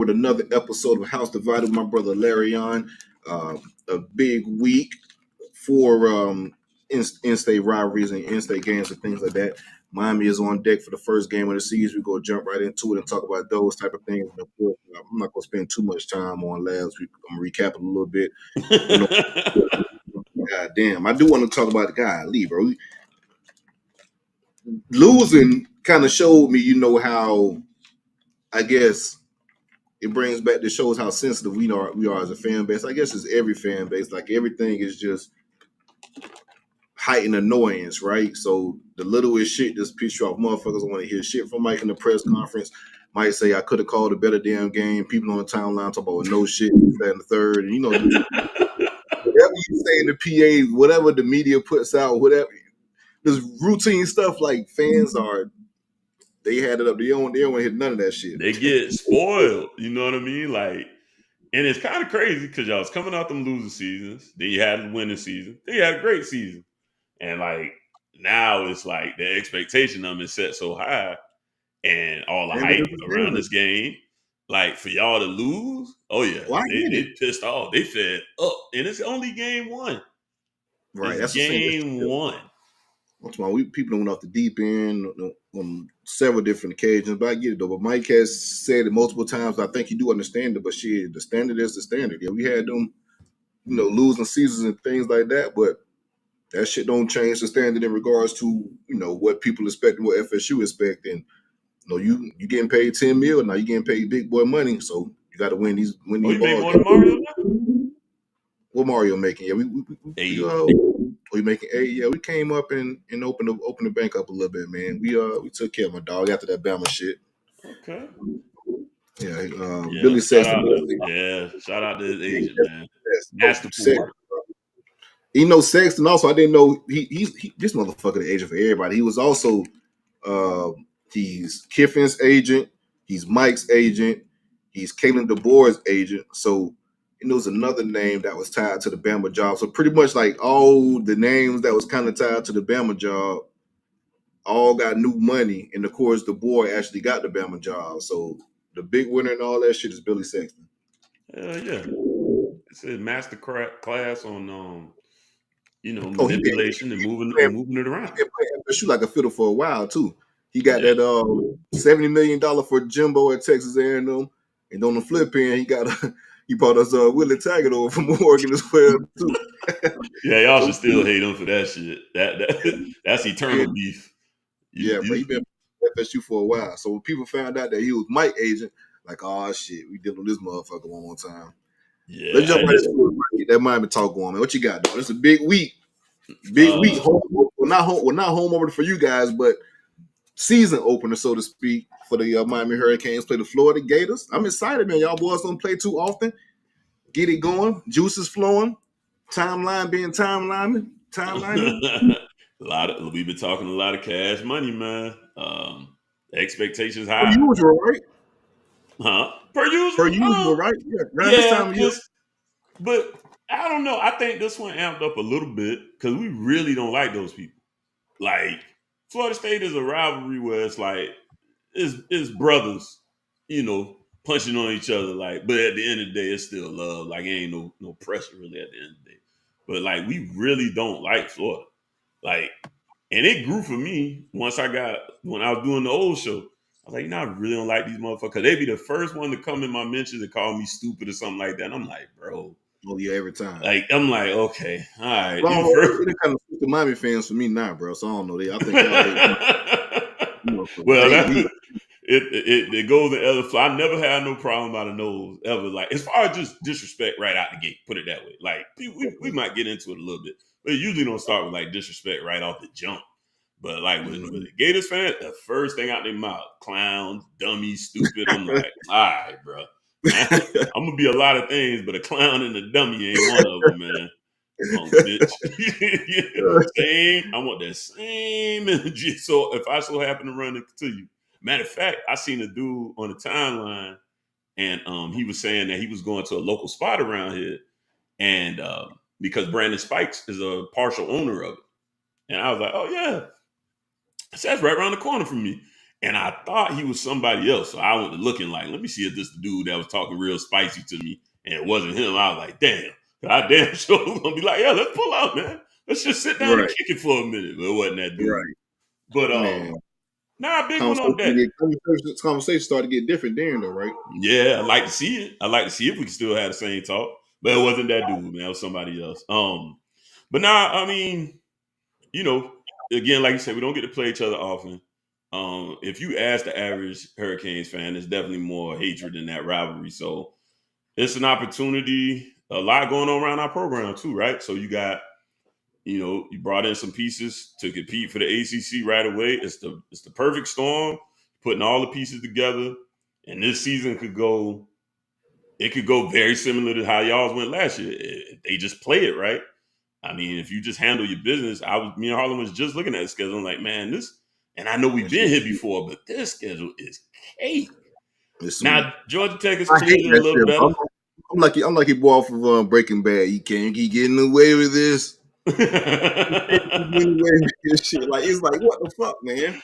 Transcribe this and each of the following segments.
with another episode of House Divided with my brother Larion. A big week for in-state rivalries and in-state games and things like that. Miami is on deck for the first game of the season. We're going to jump right into it and talk about those type of things. And of course, I'm not going to spend too much time on last week. I'm going to recap it a little bit. God damn. I do want to talk about the guy, Lee, bro. Losing kind of showed me, how, I guess, it brings back, this shows how sensitive we are as a fan base. I guess it's every fan base. Like everything is just heightened annoyance, right? So the littlest shit just piss you off. Motherfuckers want to hear shit from Mike in the press conference. Might say I could have called a better damn game. People on the timeline talk about no shit, that and the third, and whatever you say in the PA, whatever the media puts out, whatever. There's routine stuff like fans are. They had it up. They don't want to hit none of that shit. They get spoiled. You know what I mean? Like, and it's kind of crazy because y'all was coming out them losing seasons. Then you had a winning season. Then you had a great season. And like now it's like the expectation of them is set so high, and all the hype around this game. Like for y'all to lose, oh yeah, they pissed off. They fed up, and it's only game one. Right, that's game one. That's why people went off the deep end on several different occasions, but I get it though. But Mike has said it multiple times. I think you do understand it, but shit, the standard is the standard. Yeah, we had them, losing seasons and things like that, but that shit don't change the standard in regards to, what people expect and what FSU expect. And you getting paid $10 million now. You getting paid big boy money, so you got to win these. You make more than Mario now? What Mario making? Yeah, we making 8. Yeah, we came up and opened the bank up a little bit, man. We took care of my dog after that Bama shit. Okay. Yeah, Billy Sexton. Shout out to his agent, man. Masterful work. Sexton also, I didn't know he's this motherfucker the agent for everybody. He was also he's Kiffin's agent, he's Mike's agent, he's Kalen DeBoer's agent. So there was another name that was tied to the Bama job. So pretty much like all the names that was kind of tied to the Bama job all got new money. And of course, DeBoer actually got the Bama job. So the big winner and all that shit is Billy Sexton. Yeah. It's a master class on manipulation and moving it around. He played FSU like a fiddle for a while too. He got that $70 million for Jimbo at Texas A&M, and on the flip end, he brought us Willie Taggart over from Oregon as well too. Yeah, y'all should still hate him for that shit. That's eternal beef. But he been at FSU for a while. So when people found out that he was Mike's agent, like, oh shit, we dealing with this motherfucker one more time. Yeah, let's jump right into it. That Miami talk going, man. What you got, dog? It's a big week. Big week. Not home opener for you guys, but season opener, so to speak, for the Miami Hurricanes. Play the Florida Gators. I'm excited, man. Y'all boys don't play too often. Get it going. Juices flowing. Timeline being timeline. We've been talking a lot of cash money, man. Expectations high. Per usual, right? Huh? Per usual, right? Yeah. But I don't know. I think this one amped up a little bit because we really don't like those people. Like Florida State is a rivalry where it's like it's brothers, punching on each other. Like, but at the end of the day, it's still love. Like, ain't no pressure really at the end of the day. But like, we really don't like Florida. Like, and it grew for me when I was doing the old show. I was like, I really don't like these motherfuckers. They be the first one to come in my mentions and call me stupid or something like that. And I'm like, bro. Oh yeah, every time. Like, I'm like, okay, all right. Well, it kind of the Miami fans for me now, bro. So I don't know. I think it goes in other. I never had no problem out of nose ever. Like as far as just disrespect right out the gate, put it that way. Like we might get into it a little bit, but it usually don't start with like disrespect right off the jump. But like with the Gators fans, the first thing out their mouth, clowns, dummies, stupid. I'm like, all right, bro. I'm gonna be a lot of things, but a clown and a dummy ain't one of them, man. Bitch. I want that same energy. So if I so happen to run into you, matter of fact, I seen a dude on the timeline, and he was saying that he was going to a local spot around here, and because Brandon Spikes is a partial owner of it, and I was like, oh yeah, so that's right around the corner from me. And I thought he was somebody else. So I went to looking like, let me see if this the dude that was talking real spicy to me. And it wasn't him. I was like, damn. I damn sure was going to be like, yeah, let's pull out, man. Let's just sit down and Right. kick it for a minute. But it wasn't that dude. Right. But Man. nah, big one on that. Conversation started to get different then, though, right? Yeah, I like to see it. I like to see if we can still have the same talk. But it wasn't that dude, man. It was somebody else. But nah, I mean, you know, again, like you said, we don't get to play each other often. If you ask the average Hurricanes fan, there's definitely more hatred in that rivalry. So it's an opportunity, a lot going on around our program too, right? So you got, you brought in some pieces to compete for the ACC right away. It's the perfect storm, putting all the pieces together, and this season could go. It could go very similar to how y'all's went last year. They just play it right. I mean, if you just handle your business, me and Harlan was just looking at the schedule. I'm like, man, and I know we've been here before, but this schedule is cake. It's sweet. Now, Georgia Tech is I hate clearly a that little shit. better. I'm like he boy from Breaking Bad. You can't keep getting away with this. You can't keep getting away with this shit. Like it's like what the fuck, man.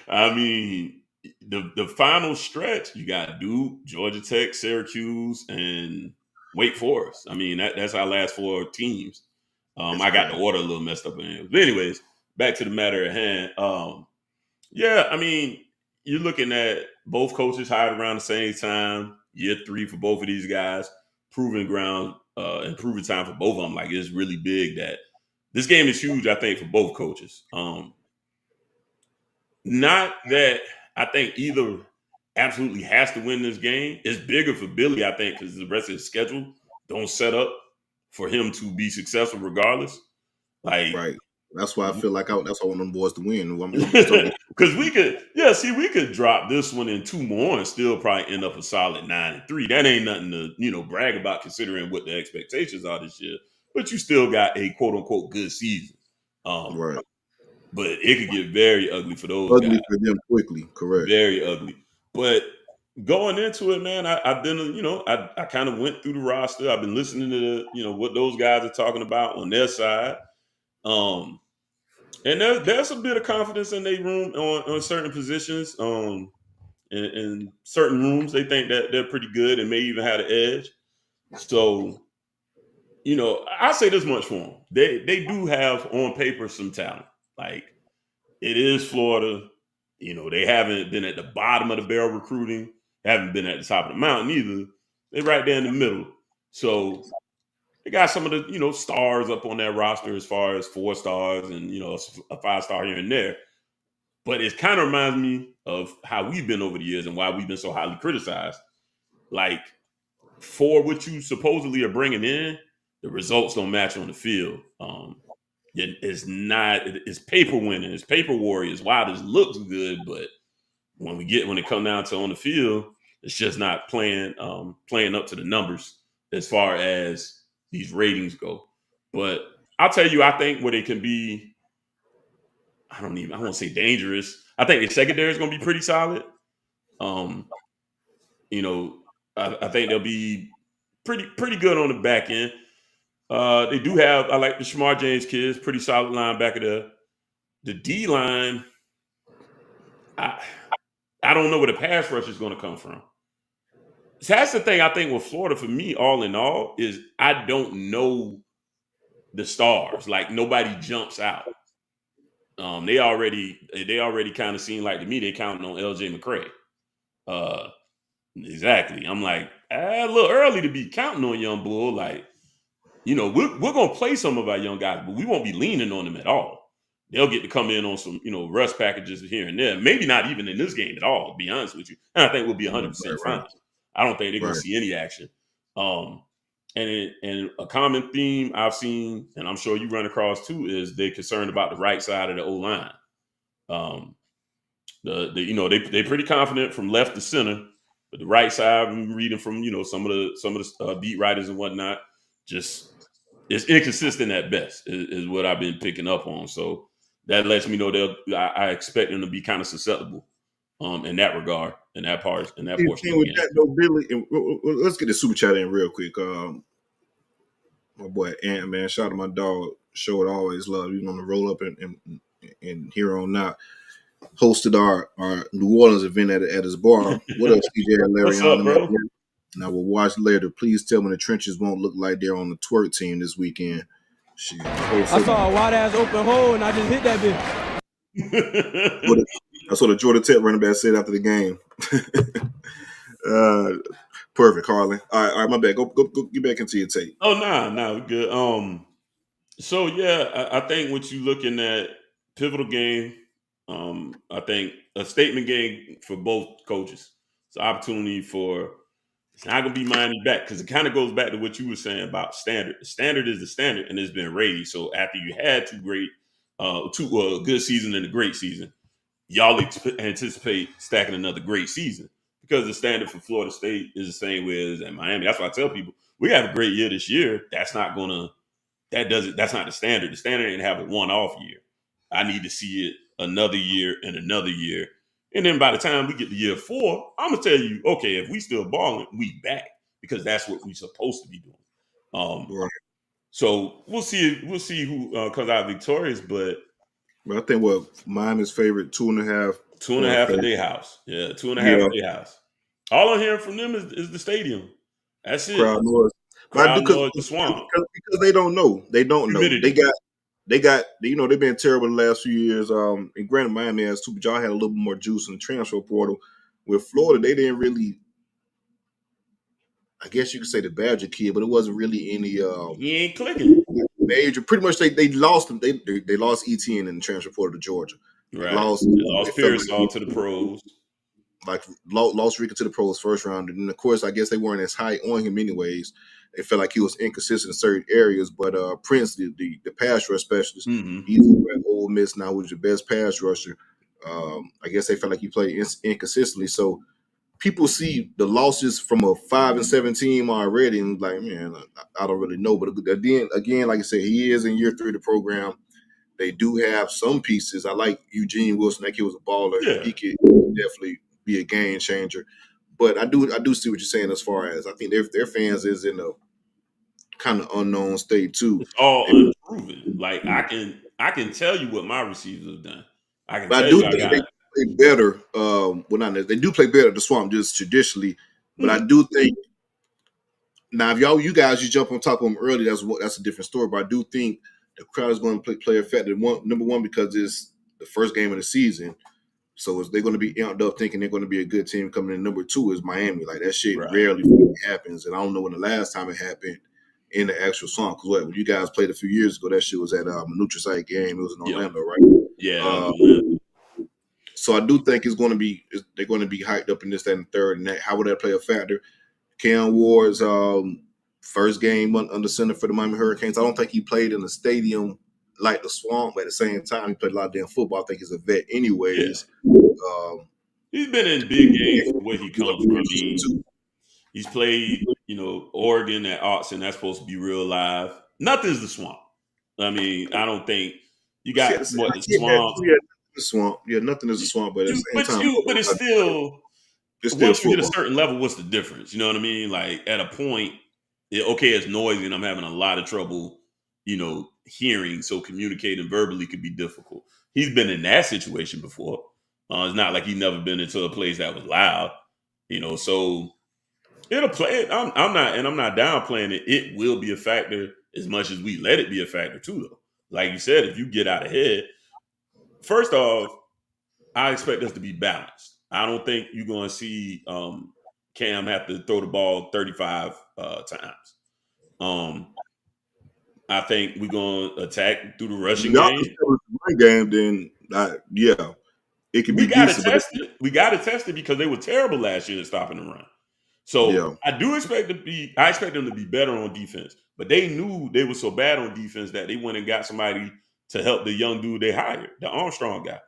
I mean, the final stretch, you got Duke, Georgia Tech, Syracuse, and Wake Forest. I mean, that's our last four teams. I got the order a little messed up in it. But anyways, back to the matter at hand. Yeah, I mean, you're looking at both coaches hired around the same time, year 3 for both of these guys, proving ground, and proving time for both of them. Like it's really big that this game is huge, I think, for both coaches. Not that I think either absolutely has to win this game. It's bigger for Billy, I think, because the rest of his schedule don't set up for him to be successful regardless. Like, Right. That's why I feel like that's why I want them boys to win. because we could drop this one in 2 more and still probably end up a solid 9-3. That ain't nothing to brag about considering what the expectations are this year. But you still got a quote unquote good season. Right. But it could get very ugly for those Ugly guys. for them quickly. Correct. Very ugly. But going into it, man, I've been, I kind of went through the roster. I've been listening to what those guys are talking about on their side. And there's a bit of confidence in their room on certain positions. In certain rooms, they think that they're pretty good and may even have the edge. So, I say this much for them. They do have on paper some talent. Like it is Florida. They haven't been at the bottom of the barrel recruiting, haven't been at the top of the mountain either. They're right there in the middle. So they got some of the, stars up on their roster as far as 4 stars and, a 5-star here and there. But it kind of reminds me of how we've been over the years and why we've been so highly criticized. Like, for what you supposedly are bringing in, the results don't match on the field. It's paper winning, it's paper warriors. Wow, this looks good, but when it comes down to on the field, it's just not playing up to the numbers as far as these ratings go. But I'll tell you, I think where they can be, I won't say dangerous. I think the secondary is going to be pretty solid. You know, I think they'll be pretty good on the back end. They do have, I like the Shamar James kids, pretty solid linebacker there. The D line, I don't know where the pass rush is going to come from. So that's the thing I think with Florida for me, all in all, is I don't know the stars. Like nobody jumps out. They already kind of seem like to me they're counting on LJ McCray. Exactly. I'm like a little early to be counting on young bull. Like we're gonna play some of our young guys, but we won't be leaning on them at all. They'll get to come in on some rest packages here and there. Maybe not even in this game at all. To be honest with you, and I think we'll be 100% fine. I don't think they're gonna see any action. And a common theme I've seen, and I'm sure you run across too, is they're concerned about the right side of the O line. They're pretty confident from left to center, but the right side, I'm reading from some of the beat writers and whatnot, just it's inconsistent at best is what I've been picking up on. So that lets me know I expect them to be kind of susceptible in that regard, in that portion of the game. That though, Billy, let's get the super chat in real quick. My boy Ant, man, shout out to my dog. Show it always love. You on the roll up and here on out. hosted our New Orleans event at his bar. What up, CJ and What's Larion? up, bro? And I will watch later. Please tell me the trenches won't look like they're on the twerk team this weekend. Shit, I saw a wide ass open hole and I just hit that bitch. That's what the Georgia Tech running back said after the game. Perfect, Harlan. All right, my bad. Go get back into your tape. Oh, nah, we good. So yeah, I think what you looking at pivotal game. I think a statement game for both coaches. It's an opportunity for. It's not gonna be Miami back because it kind of goes back to what you were saying about standard. The standard is the standard, and it's been raised. So after you had two good season and a great season, y'all anticipate stacking another great season because the standard for Florida State is the same way as at Miami. That's why I tell people we have a great year this year. That's not the standard. The standard ain't have a one-off year. I need to see it another year and another year. And then by the time we get to year 4, I'm gonna tell you, okay, if we still balling, we back because that's what we supposed to be doing. Right. So we'll see who comes out victorious, but I think Miami's favorite 2.5. 2.5 at their house. Yeah, 2.5 at their house. All I'm hearing from them is the stadium. That's it. Crowd noise. Crowd noise, the swamp. Because they don't know. They don't Humidity. know. They got they've been terrible the last few years. And granted, Miami has too, but y'all had a little bit more juice in the transfer portal. With Florida, they didn't really. I guess you could say the Badger kid, but it wasn't really any. He ain't clicking. Major. Pretty much, they lost him. They lost ETN in the transfer portal to Georgia. Right. They lost Pearsall to the pros. Like lost Rica to the pros first round, and of course, I guess they weren't as high on him anyways. They felt like he was inconsistent in certain areas. But Prince, the pass rush specialist, he's at Ole Miss now, who's the best pass rusher. I guess they felt like he played inconsistently. So people see the losses from a 5-7 team already, and like, man, I don't really know. But then again, like I said, he is in year 3 of the program. They do have some pieces. I like Eugene Wilson. That kid was a baller. Yeah. He could definitely be a game changer. But I do see what you're saying as far as I think their fans is in a kind of unknown state too. It's all unproven. Like I can tell you what my receivers have done. I do think they play better. They do play better at the Swamp just traditionally. But I do think now if you guys jump on top of them early, that's a different story. But I do think the crowd is going to play effective. Number one, because it's the first game of the season. So they're going to be amped up thinking they're going to be a good team coming in. Number 2 is Miami. Like that shit rarely happens. And I don't know when the last time it happened in the actual Swamp. Because when you guys played a few years ago, that shit was at a Nutrisite game. It was in Orlando, right? Yeah. So I do think they're going to be hyped up in this, that, and third. And how would that play a factor? Cam Ward's first game under center for the Miami Hurricanes. I don't think he played in a stadium like the Swamp, but at the same time, he played a lot of damn football. I think he's a vet anyways. Yeah. He's been in big games for where he comes from. I mean, he's played, Oregon at Autzen. That's supposed to be real live. Nothing's the Swamp. I mean, I don't think you got the Swamp. The Swamp. Yeah, nothing is the Swamp, but at the same time. But it's still once you hit a certain level, what's the difference? You know what I mean? Like at a point, it's noisy and I'm having a lot of trouble, hearing. So communicating verbally could be difficult. He's been in that situation before. It's not like he's never been into a place that was loud, so it'll play. I'm not downplaying it. It will be a factor as much as we let it be a factor too, though. Like you said, if you get out ahead, first off, I expect us to be balanced. I don't think you're going to see Cam have to throw the ball 35 times. I think we're going to attack through the rushing game. Then it could be. We got to test it. We got to test it because they were terrible last year at stopping the run. So I expect them to be better on defense. But they knew they were so bad on defense that they went and got somebody to help the young dude they hired, the Armstrong guy.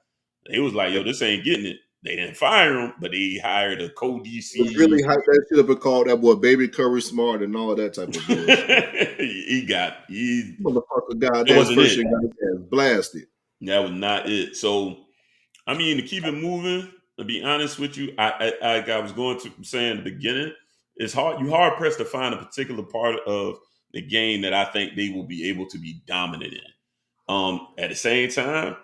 They was like, yo, this ain't getting it. They didn't fire him, but they hired a co-DC. Really hyped that shit up and called that boy Baby Curry Smart and all that type of bullshit. he motherfucker God, that first shit got blasted. That was not it. So, I mean, to keep it moving, to be honest with you, I was going to say in the beginning, it's hard. You're hard pressed to find a particular part of the game that I think they will be able to be dominant in. At the same time,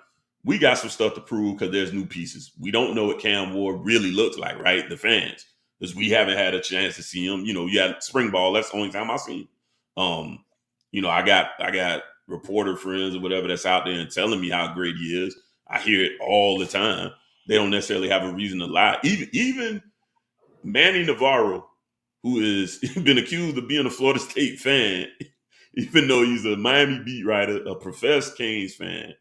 we got some stuff to prove because there's new pieces. We don't know what Cam Ward really looks like, right? The fans, because we haven't had a chance to see him. You had spring ball. That's the only time I seen him. I got reporter friends or whatever that's out there and telling me how great he is. I hear it all the time. They don't necessarily have a reason to lie. Even Manny Navarro, who has been accused of being a Florida State fan, even though he's a Miami beat writer, a professed Canes fan,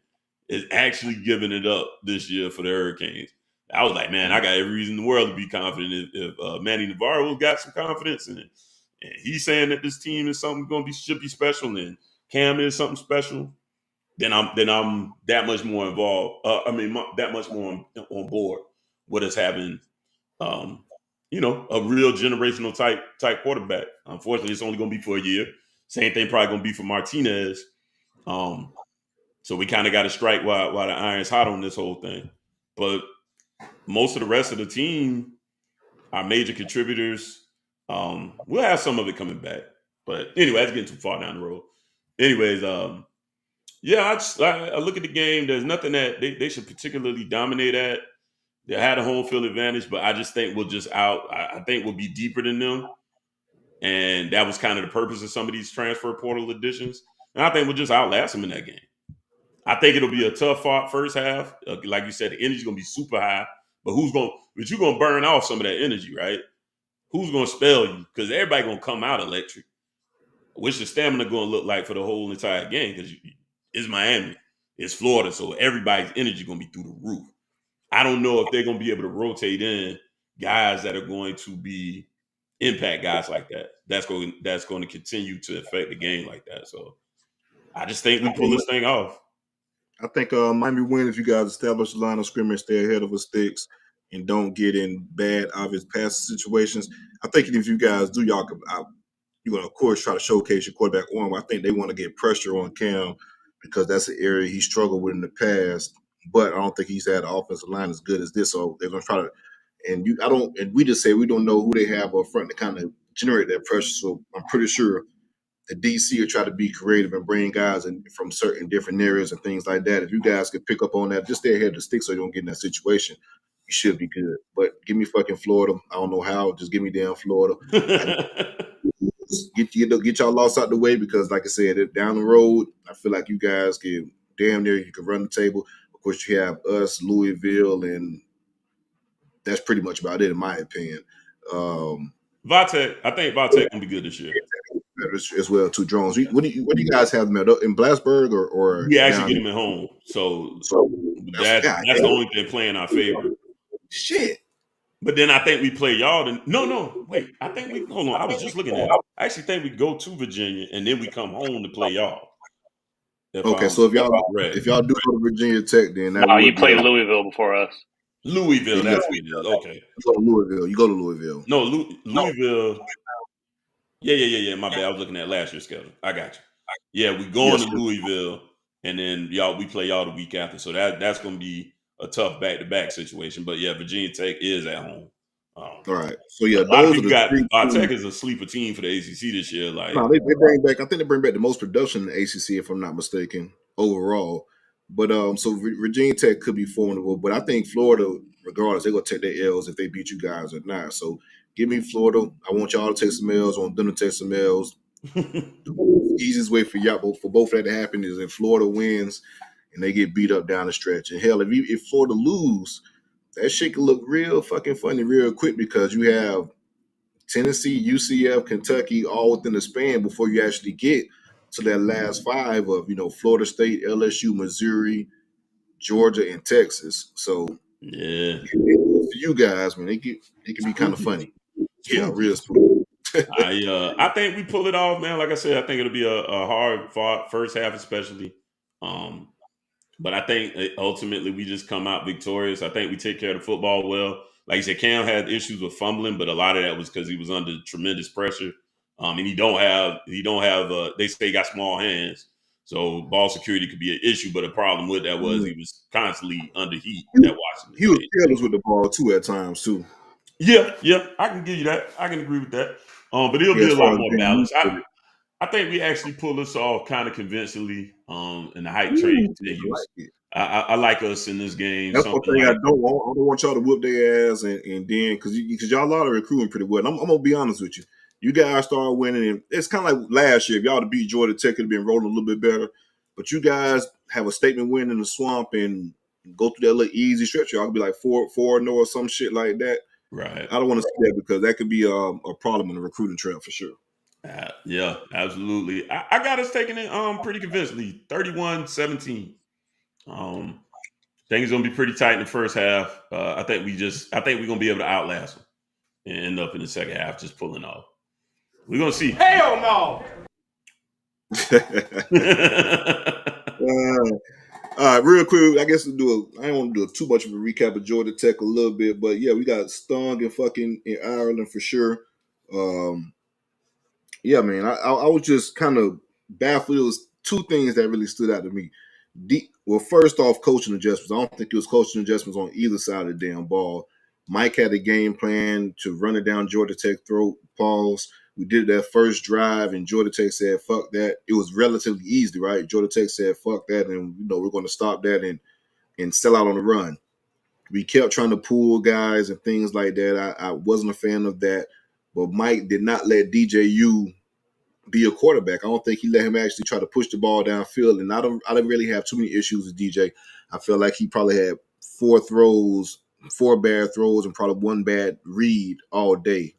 is actually giving it up this year for the Hurricanes. I was like, man, I got every reason in the world to be confident if Manny Navarro got some confidence in it. And he's saying that this team is something should be special, and Cam is something special. Then I'm that much more involved. That much more on board with us having, a real generational type quarterback. Unfortunately, it's only going to be for a year. Same thing probably going to be for Martinez. So we kind of got to strike while the iron's hot on this whole thing. But most of the rest of the team, our major contributors, we'll have some of it coming back. But anyway, that's getting too far down the road. Anyways, I look at the game. There's nothing that they should particularly dominate at. They had a home field advantage, but I just think I think we'll be deeper than them. And that was kind of the purpose of some of these transfer portal additions. And I think we'll just outlast them in that game. I think it'll be a tough fought first half. Like you said, the energy's going to be super high. But you're going to burn off some of that energy, right? Who's going to spell you? Because everybody going to come out electric. What's your stamina going to look like for the whole entire game? Because it's Miami. It's Florida. So everybody's energy going to be through the roof. I don't know if they're going to be able to rotate in guys that are going to be impact guys like that. That's going to continue to affect the game like that. So I just think we pull this thing off. I think Miami win if you guys establish the line of scrimmage, stay ahead of the sticks, and don't get in bad, obvious pass situations. I think if you guys do, you're going to, of course, try to showcase your quarterback arm. I think they want to get pressure on Cam because that's an area he struggled with in the past. But I don't think he's had an offensive line as good as this. So they're going to try to, and we just say we don't know who they have up front to kind of generate that pressure. So I'm pretty sure the DC will try to be creative and bring guys in from certain different areas and things like that. If you guys could pick up on that, just stay ahead of the stick so you don't get in that situation. You should be good. But give me fucking Florida. I don't know how. Just give me damn Florida. Get y'all lost out the way because, like I said, down the road, I feel like you guys can damn near you can run the table. Of course, you have us, Louisville, and that's pretty much about it, in my opinion. Vitek, I think Vitek can be good this year as well. Two drones. What do you guys have them at, in Blasburg or? We actually get them at home, so that's the only thing playing our favor. Shit. But then I think we play y'all. No, wait. I think we hold on. I was just looking at it. I actually think we go to Virginia and then we come home to play y'all. Okay, so if y'all do go to Virginia Tech, then you play Louisville before us. Louisville, that's what it is. Okay. You go to Louisville. No, Louisville. Yeah. My bad. I was looking at last year's schedule. I got you. Yeah, we going to Louisville, and then we play y'all the week after. So that's going to be a tough back-to-back situation. But yeah, Virginia Tech is at home. All right. So yeah, Tech is a sleeper team for the ACC this year. Like, no, they bring back. I think they bring back the most production in the ACC, if I'm not mistaken, overall. But so Virginia Tech could be formidable. But I think Florida, regardless, they're gonna take their L's if they beat you guys or not. So give me Florida. I want y'all to take some L's. I want them to take some L's. The easiest way for y'all, for both that to happen, is if Florida wins and they get beat up down the stretch. And hell, if Florida lose, that shit can look real fucking funny real quick because you have Tennessee, UCF, Kentucky all within the span before you actually get to that last five of, Florida State, LSU, Missouri, Georgia, and Texas. So yeah, for you guys, man, it can be kind of funny. Yeah, real smooth. I think we pull it off, man. Like I said, I think it'll be a hard fought first half, especially. But I think ultimately we just come out victorious. I think we take care of the football well. Like you said, Cam had issues with fumbling, but a lot of that was because he was under tremendous pressure. And they say he got small hands. So ball security could be an issue, but the problem with that was he was constantly under heat at Washington. He was careless with the ball too at times too. Yeah, I can give you that. I can agree with that. But it'll be a lot more balanced. I think we actually pulled this off kind of convincingly. And the hype train continues. I like us in this game. That's one Something thing like I don't want. I don't want y'all to whoop their ass and then because y'all a lot of recruiting pretty well. And I'm gonna be honest with you. You guys start winning, and it's kind of like last year. If y'all to beat Georgia Tech, could have been rolling a little bit better. But you guys have a statement win in the swamp and go through that little easy stretch. Y'all could be like 4-0 or some shit like that. right. I don't want to see that because that could be a problem on the recruiting trail for sure. Yeah, absolutely. I got us taking it pretty convincingly, 31-17. Things gonna be pretty tight in the first half. I think we're gonna be able to outlast them and end up in the second half just pulling off. We're gonna see. Hell no. All right, real quick, I guess I don't want to do too much of a recap of Georgia Tech a little bit, but yeah, we got stung in Ireland for sure. Yeah, man, I was just kind of baffled. It was two things that really stood out to me. Well, first off, coaching adjustments. I don't think it was coaching adjustments on either side of the damn ball. Mike had a game plan to run it down Georgia Tech throat. Pause. We did that first drive, and Georgia Tech said, fuck that. It was relatively easy, right? Georgia Tech said, fuck that, and we're going to stop that and sell out on the run. We kept trying to pull guys and things like that. I wasn't a fan of that, but Mike did not let DJU be a quarterback. I don't think he let him actually try to push the ball downfield, and I don't really have too many issues with DJ. I feel like he probably had 4 bad throws, and probably 1 bad read all day.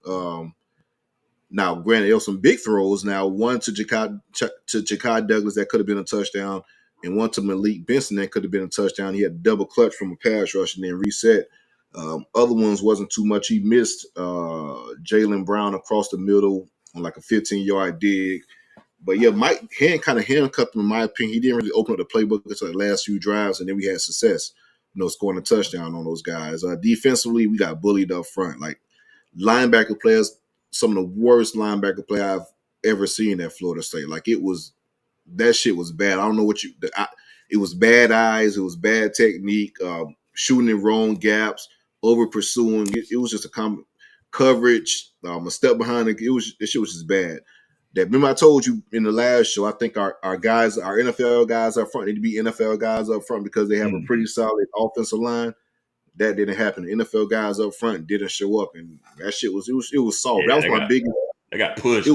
Now, granted, there were some big throws. Now, one to Ja'Kai Douglas that could have been a touchdown, and one to Malik Benson that could have been a touchdown. He had a double clutch from a pass rush and then reset. Other ones wasn't too much. He missed Jalen Brown across the middle on like a 15-yard dig. But yeah, Mike kind of handcuffed him, in my opinion. He didn't really open up the playbook until the last few drives, and then we had success, scoring a touchdown on those guys. Defensively, we got bullied up front. Like linebacker players, some of the worst linebacker play I've ever seen at Florida State. Like that shit was bad. I don't know it was bad eyes. It was bad technique, shooting in wrong gaps, over pursuing. It was just a coverage, a step behind it. This shit was just bad. Remember I told you in the last show, I think our guys, our NFL guys up front need to be NFL guys up front because they have a pretty solid offensive line. That didn't happen. The NFL guys up front didn't show up, and that shit was soft. Yeah, that was my biggest. They got pushed.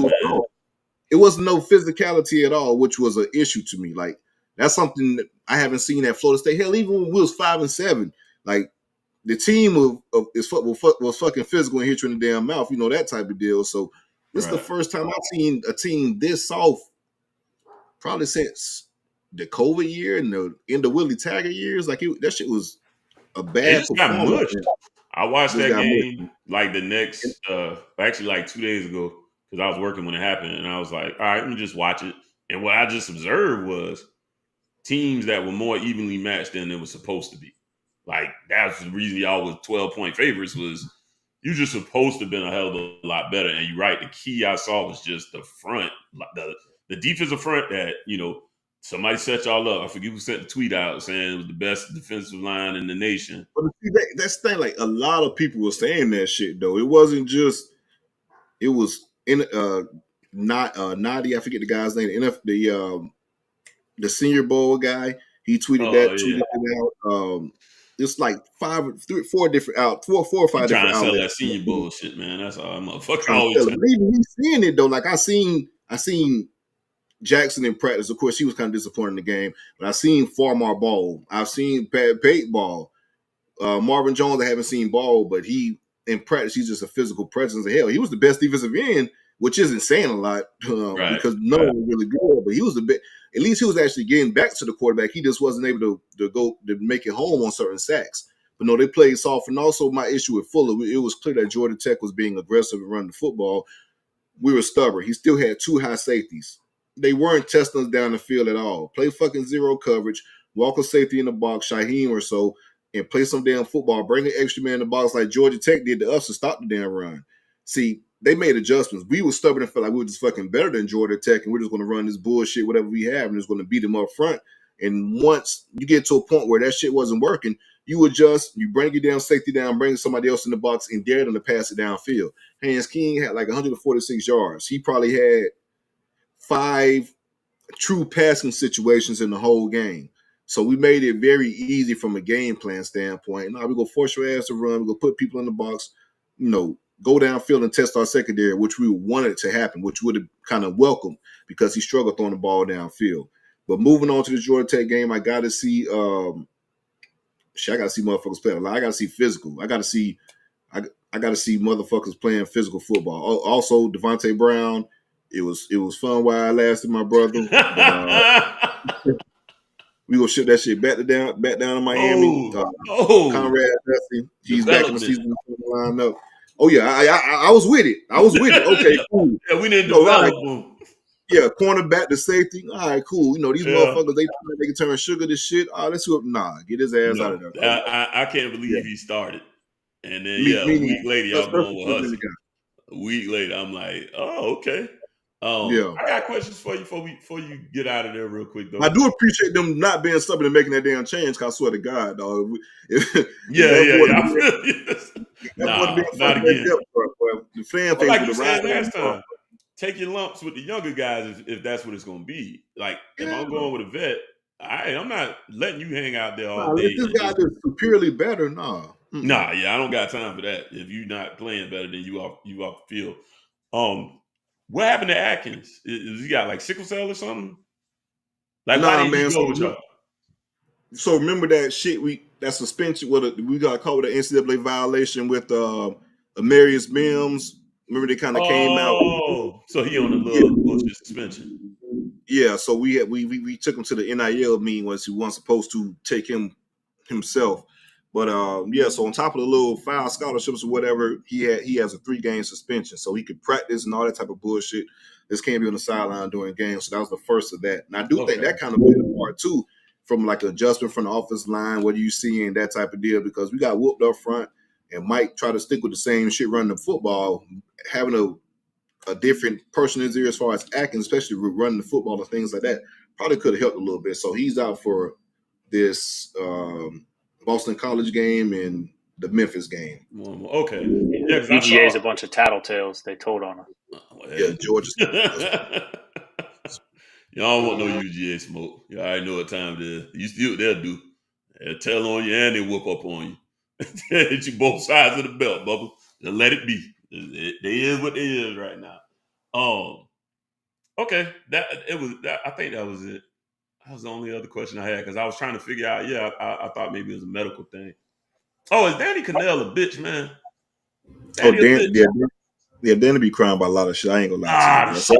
It wasn't no physicality at all, which was an issue to me. Like that's something that I haven't seen at Florida State. Hell, even when we was 5-7, like the team was fucking physical and hit you in the damn mouth. That type of deal. So this is the first time I've seen a team this soft, probably since the COVID year and the Willie Taggart years. Like that shit was a bad performance. I watched that game like the next, actually like 2 days ago because I was working when it happened, and I was like, all right, let me just watch it. And what I just observed was teams that were more evenly matched than it was supposed to be. Like that's the reason y'all was 12-point favorites was you just supposed to have been a hell of a lot better. And you're right, the key I saw was just the front, the defensive front that somebody set y'all up. I forget who sent the tweet out saying it was the best defensive line in the nation. But that's the thing. Like a lot of people were saying that shit though. It wasn't just. It was in Nadi. I forget the guy's name. The Senior Bowl guy. He tweeted tweeted it out. It's like 4 or 5 different outlets. Trying to sell that Senior Bowl shit, man. That's all I'm motherfucking always. Even seeing it though, like I seen Jackson in practice. Of course, he was kind of disappointed in the game, but I've seen Farmar ball. I've seen Pate ball. Marvin Jones, I haven't seen ball, but in practice, he's just a physical presence of hell. He was the best defensive end, which isn't saying a lot because no one was really good, but he was the best. At least he was actually getting back to the quarterback. He just wasn't able to make it home on certain sacks. But no, they played soft. And also my issue with Fuller, it was clear that Georgia Tech was being aggressive and running the football. We were stubborn. He still had 2 high safeties. They weren't testing us down the field at all. Play fucking zero coverage, walk a safety in the box, Shaheem or so, and play some damn football. Bring an extra man in the box like Georgia Tech did to us to stop the damn run. See, they made adjustments. We were stubborn and felt like we were just fucking better than Georgia Tech, and we're just going to run this bullshit, whatever we have, and just going to beat them up front. And once you get to a point where that shit wasn't working, you adjust, you bring your damn safety down, bring somebody else in the box, and dare them to pass it downfield. Haynes King had like 146 yards. He probably had 5 true passing situations in the whole game. So we made it very easy from a game plan standpoint. Now we're going to force your ass to run. We're going to put people in the box, go downfield and test our secondary, which we wanted to happen, which would have kind of welcomed because he struggled throwing the ball downfield. But moving on to the Georgia Tech game, I got to see I got to see motherfuckers play. I got to see physical. I got to see motherfuckers playing physical football. Also, Devontae Brown, it was fun while I lasted, my brother. But, we gonna ship that shit back down to Miami. Conrad Dusty, he's back in the season lineup. Oh yeah, I was with it. Okay, cool. Yeah, we didn't develop them. Yeah, cornerback to safety. All right, cool. These motherfuckers, they can turn sugar to shit. Let's see get his ass out of there. I can't believe he started. And then a week later, y'all going with us. A week later, I'm like, oh, okay. I got questions for you before you get out of there real quick, though. I do appreciate them not being stubborn and making that damn change, because I swear to God, dog. Not again. The fan thing, like you said last time, take your lumps with the younger guys if that's what it's going to be. Like, if I'm going with a vet, I'm not letting you hang out there all day. If this guy is superiorly better, I don't got time for that. If you're not playing better than you off the field. What happened to Atkins? Is he got like sickle cell or something? Like, why didn't he go with y'all? So remember that shit? That suspension. We got caught with an NCAA violation with Amarius Mims. Remember they kind of came out. Oh, so he on a little bullshit suspension. Yeah. So we took him to the NIL meeting was he wasn't supposed to take him himself. But so on top of the little 5 scholarships or whatever, he has a 3-game suspension, so he could practice and all that type of bullshit. This can't be on the sideline during games, so that was the first of that. And I do think that kind of played a part too, from like adjustment from the offensive line, what are you seeing, that type of deal, because we got whooped up front, and Mike tried to stick with the same shit running the football, having a different person in his ear as far as acting, especially running the football and things like that, probably could have helped a little bit. So he's out for this Boston College game and the Memphis game. Okay. Yeah, UGA is a bunch of tattletales. They told on him. Yeah, Georgia. Y'all don't want no UGA smoke. You already know what time it is. You see what they'll do. They'll tell on you and they whoop up on you. Hit you both sides of the belt, Bubba. Just let it be. They is what they is right now. Okay. I think that was it. That was the only other question I had, because I was trying to figure out. Yeah, I thought maybe it was a medical thing. Oh, is Danny Cannell a bitch, man? Danny be crying about a lot of shit. I ain't gonna lie to you. So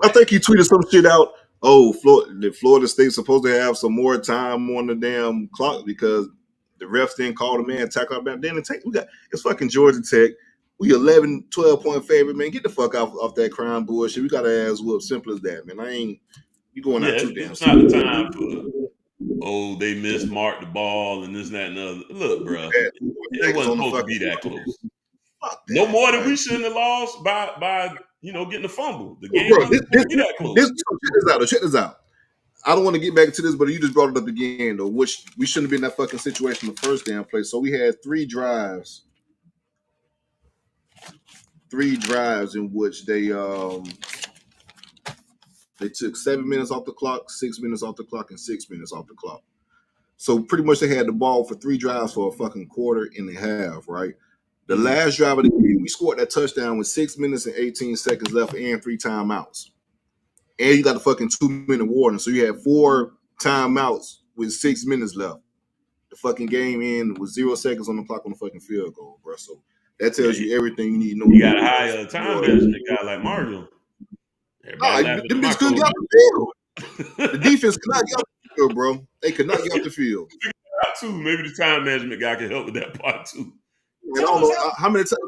I think he tweeted some shit out. Oh, Florida State supposed to have some more time on the damn clock because the refs didn't call the man tackle about. Then it's fucking Georgia Tech. We 11, 12-point favorite, man. Get the fuck off that crime bullshit. We got our ass whooped. Simple as that, man. You going out too damn. It's not the time for they mismarked the ball and this, that, and the other. Look, bro, it wasn't supposed to be that close. No more than we shouldn't have lost by getting a fumble. The game wasn't supposed to be that close. Check this out. I don't want to get back to this, but you just brought it up again, though, which we shouldn't have been in that fucking situation in the first damn place. So we had 3 drives. 3 drives in which they took 7 minutes off the clock, 6 minutes off the clock, and 6 minutes off the clock. So pretty much they had the ball for 3 drives for a fucking quarter and a half, right? The last drive of the game, we scored that touchdown with 6 minutes and 18 seconds left and 3 timeouts. And you got the fucking 2-minute warning. So you had 4 timeouts with 6 minutes left. The fucking game ended with 0 seconds on the clock on the fucking field goal, bro. So that tells you everything you need to know. You got to hire a time management guy like Mario. Them bitches couldn't get off the field. The defense could not get off the field, bro. They could not get off the field. Maybe the time management guy can help with that part too. I don't know how many times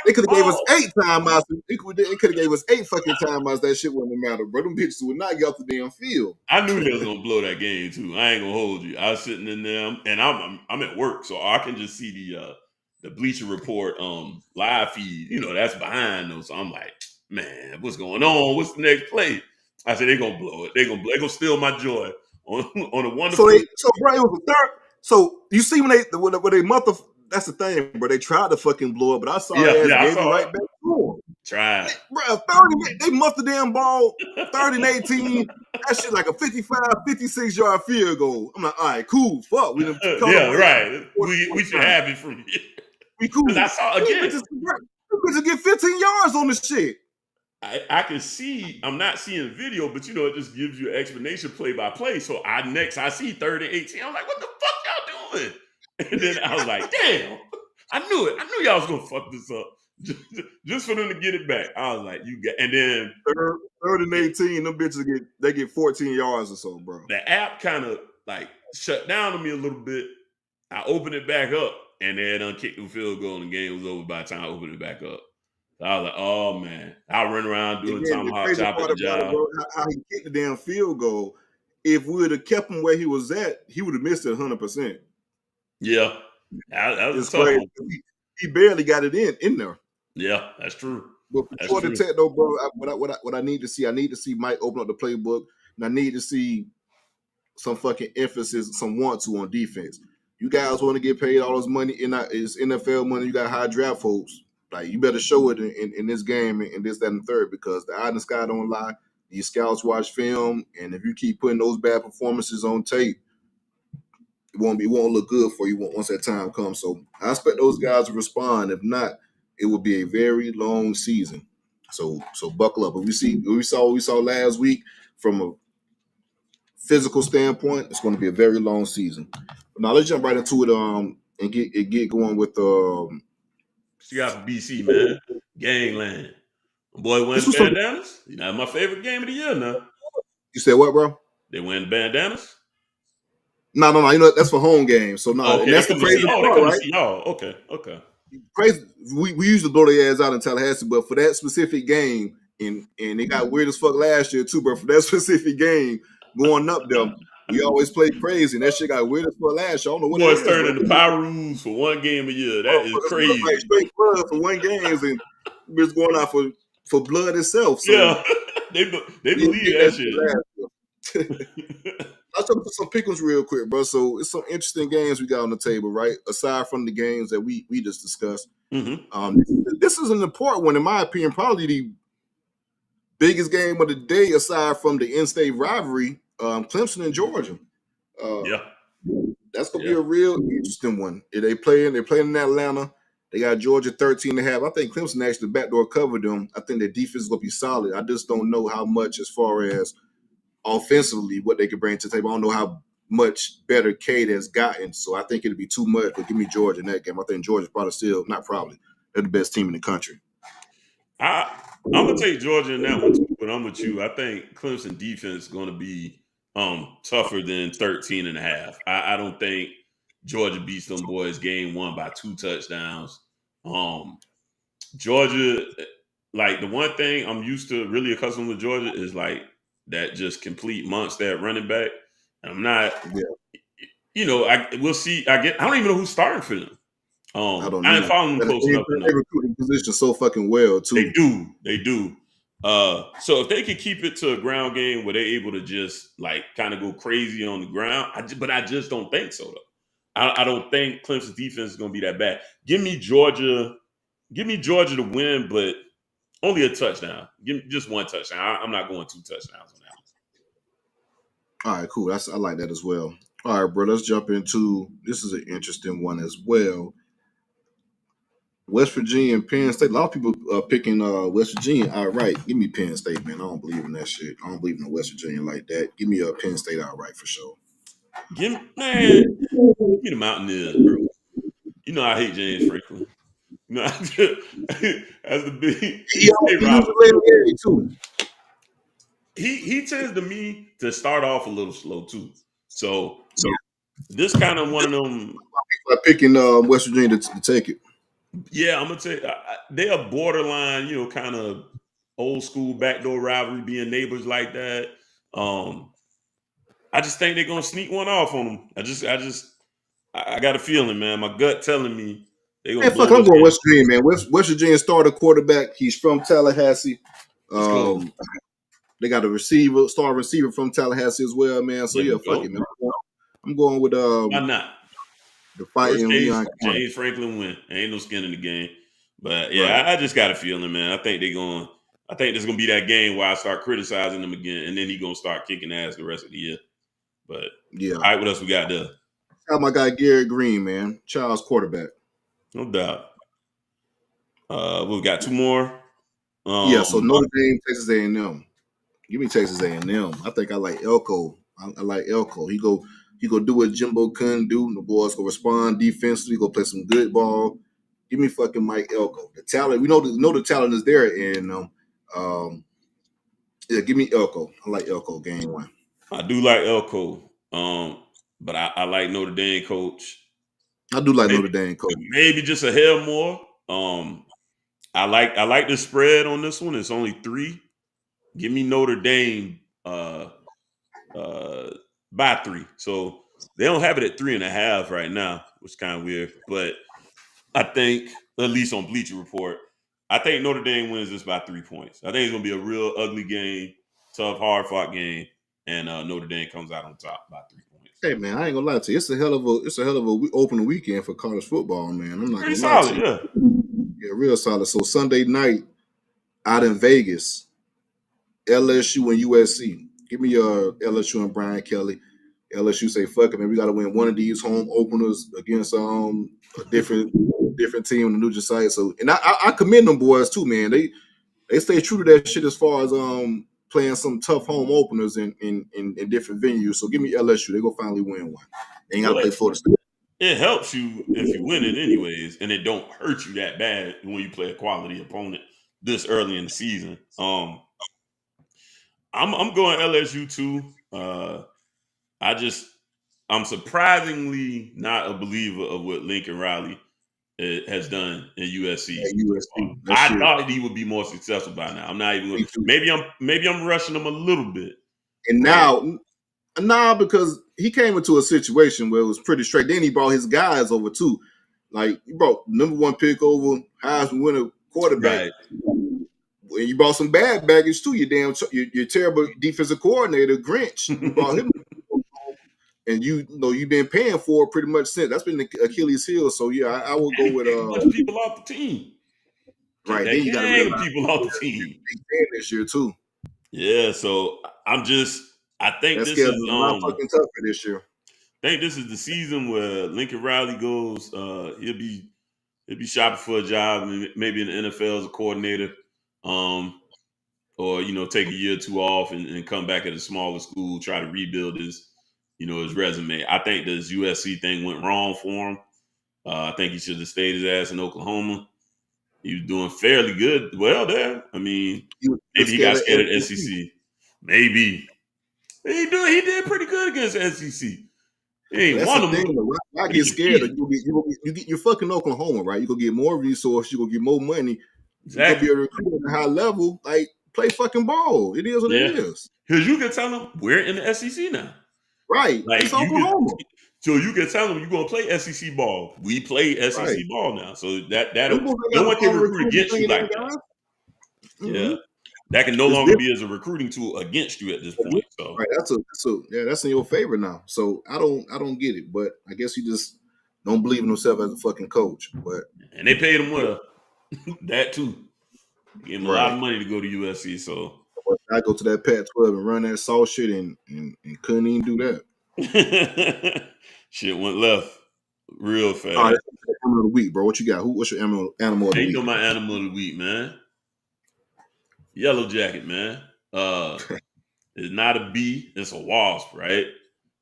they could have gave us 8 timeouts. They could have gave us 8 fucking timeouts. That shit wouldn't matter, bro. Them bitches would not get off the damn field. I knew they was gonna blow that game too. I ain't gonna hold you. I was sitting in there, and I'm at work, so I can just see the Bleacher Report live feed. That's behind them. So I'm like, man, what's going on? What's the next play? I said, they're going to blow it. They're gonna steal my joy on a wonderful. So bro, it was a third. So you see when they that's the thing, bro. They tried to fucking blow it, but I saw it right back to him. Tried. Bro, 30, they muffed the damn ball 30 and 18. That shit like a 55, 56-yard field goal. I'm like, all right, cool. Fuck. We done caught Yeah, up. right. We should have it from here. We cool. Because I saw again. These bitches get 15 yards on this shit. I can see, I'm not seeing video, but it just gives you an explanation play by play. So I see 30 and 18. I'm like, what the fuck y'all doing? And then I was like, damn, I knew it. I knew y'all was gonna fuck this up. Just for them to get it back. I was like, and then 3rd and 18, them bitches get 14 yards or so, bro. The app kind of like shut down on me a little bit. I opened it back up, and they had unkicked the field goal, and the game was over by the time I opened it back up. So I was like, oh man, I run around doing tomahawk chop at the job. How he kicked the damn field goal. If we would have kept him where he was at, he would have missed it 100%. Yeah, that was tough. He barely got it in there. Yeah, that's true. But before the Tech, though, bro, what I need to see Mike open up the playbook, and I need to see some fucking emphasis, some want to on defense. You guys want to get paid all this money it's NFL money. You got high draft hopes. Like, you better show it in this game and this, that, and the third, because the eye in the sky don't lie. These scouts watch film, and if you keep putting those bad performances on tape, it won't look good for you once that time comes. So I expect those guys to respond. If not, it will be a very long season. So buckle up. If we saw last week from a physical standpoint, it's going to be a very long season. But now let's jump right into it and get going with you got BC, man. Gangland. Boy win bandanas. That's my favorite game of the year now. You said what, bro? They win bandanas? No. That's for home games. So no, okay, and that's the crazy part, right? Okay. Crazy. We used to blow their ass out in Tallahassee, but for that specific game, and it got weird as fuck last year too, bro. For that specific game, going up there, we always played crazy, and that shit got weird as fuck last year. I don't know what Boys turning the power rules for one game a year. That is crazy. Like straight blood for one games, and it's going out for blood itself. So yeah, they believe that shit. Let's talk about some pickles real quick, bro. So it's some interesting games we got on the table, right? Aside from the games that we just discussed. Mm-hmm. This is an important one, in my opinion, probably the biggest game of the day aside from the in-state rivalry, Clemson and Georgia. That's going to be a real interesting one. They're playing in Atlanta. They got Georgia 13.5. I think Clemson actually backdoor covered them. I think their defense is going to be solid. I just don't know how much as far as offensively what they could bring to the table. I don't know how much better Cade has gotten, so I think it'd be too much. But give me Georgia in that game. I think Georgia's they're the best team in the country. I'm gonna take Georgia in that one too, but I'm with you. I think Clemson defense is gonna be tougher than 13.5. I don't think Georgia beats them boys game one by 2 touchdowns. Georgia, like, the one thing I'm used to, really accustomed with Georgia, is like that just complete monster at running back. And I'm not, we'll see. I don't even know who's starting for them. I ain't following them close enough. They recruit the position so fucking well too. They do. So if they can keep it to a ground game where they're able to just like kind of go crazy on the ground, but I just don't think so though. I don't think Clemson's defense is going to be that bad. Give me Georgia to win, but only a touchdown. Give me just one touchdown. I'm not going 2 touchdowns on that one. All right, cool. I like that as well. All right, bro. Let's jump into this. Is an interesting one as well. West Virginia and Penn State. A lot of people are picking West Virginia outright. Give me Penn State, man. I don't believe in that shit. I don't believe in West Virginia like that. Give me a Penn State outright for sure. Give me the Mountaineers, bro. You know I hate James Franklin. You know, as the big he tends to me to start off a little slow too. So this kind of one of them. People are picking West Virginia to take it. Yeah, I'm gonna tell you, they're borderline, kind of old school backdoor rivalry, being neighbors like that. I just think they're gonna sneak one off on them. I got a feeling, man. My gut telling me they're gonna. Man, I'm going West Virginia, man. West Virginia starter quarterback. He's from Tallahassee. They got a star receiver from Tallahassee as well, man. So fuck it, man. I'm going with why not? The fighting James Franklin win. Ain't no skin in the game. But yeah, I just got a feeling, man. I think there's gonna be that game where I start criticizing them again, and then he's gonna start kicking ass the rest of the year. But Yeah. all right, what else we got there? Got my guy Garrett Green, man, Child's quarterback. No doubt. We've got two more. Yeah, so Notre Dame, Texas A&M. Give me Texas A&M. I think I like Elko. I like Elko. He go do what Jimbo couldn't do. The boys go respond defensively. Go play some good ball. Give me fucking Mike Elko. The talent. We know the talent is there. And yeah, give me Elko. I like Elko game one. I do like Elko. But I like Notre Dame coach. I do like Notre Dame coach. Maybe just a hair more. I like the spread on this one. It's only 3. Give me Notre Dame by 3. So they don't have it at 3.5 right now, which is kind of weird. But I think, at least on Bleacher Report, I think Notre Dame wins this by 3 points. I think it's gonna be a real ugly game, tough, hard fought game, and Notre Dame comes out on top by 3 points. Hey man, I ain't gonna lie to you. It's a hell of a opening weekend for college football, man. I'm not pretty gonna lie solid, to you. yeah. Yeah, real solid. So Sunday night out in Vegas, LSU and USC. Give me LSU and Brian Kelly. LSU say, fuck it, man. We got to win one of these home openers against a different team on the neutral site. So, and I commend them boys too, man. They stay true to that shit as far as playing some tough home openers in different venues. So give me LSU. They go finally win one. They ain't got to play Florida State. It helps you if you win it anyways, and it don't hurt you that bad when you play a quality opponent this early in the season. I'm going LSU too. I'm surprisingly not a believer of what Lincoln Riley has done in USC. I thought he would be more successful by now. I'm not even. Maybe I'm rushing him a little bit. And now because he came into a situation where it was pretty straight. Then he brought his guys over too. Like he brought number 1 pick over, Heisman winner quarterback. Right. And you brought some bad baggage too. Your terrible defensive coordinator, Grinch. You brought him, and you've been paying for it pretty much since. That's been the Achilles heel. So yeah, I will go with a bunch of people off the team. Right, then you got to people off the team this year too. Yeah, so I think this is fucking tough for this year. I think this is the season where Lincoln Riley goes. He'll be shopping for a job, maybe in the NFL as a coordinator, or take a year or 2 off and come back at a smaller school, try to rebuild his resume. I think this USC thing went wrong for him. I think he should have stayed his ass in Oklahoma. He was doing fairly good. Well, there. I mean, maybe he got scared at SEC. Maybe he did pretty good against SEC. He ain't won them. I get scared. You're fucking Oklahoma, right? You gonna get more resources. You gonna get more money. Exactly. You gonna be a recruiter at a high level. Like play fucking ball. It is what it is. Because you can tell them we're in the SEC now. Right. Like it's Oklahoma. So you can tell them you're gonna play SEC ball. We play SEC ball now. So no one can recruit against you like that. Mm-hmm. Yeah. That can no longer be as a recruiting tool against you at this point. So right, that's in your favor now. So I don't get it, but I guess he just don't believe in himself as a fucking coach. But and they paid him well. That too. Gave him a lot of money to go to USC. So I go to that Pac-12 and run that salt shit and couldn't even do that. Shit went left real fast. All right, animal of the week, bro. What you got? What's your animal of the week? You know my animal of the week, man. Yellow jacket, man. It's not a bee, it's a wasp, right?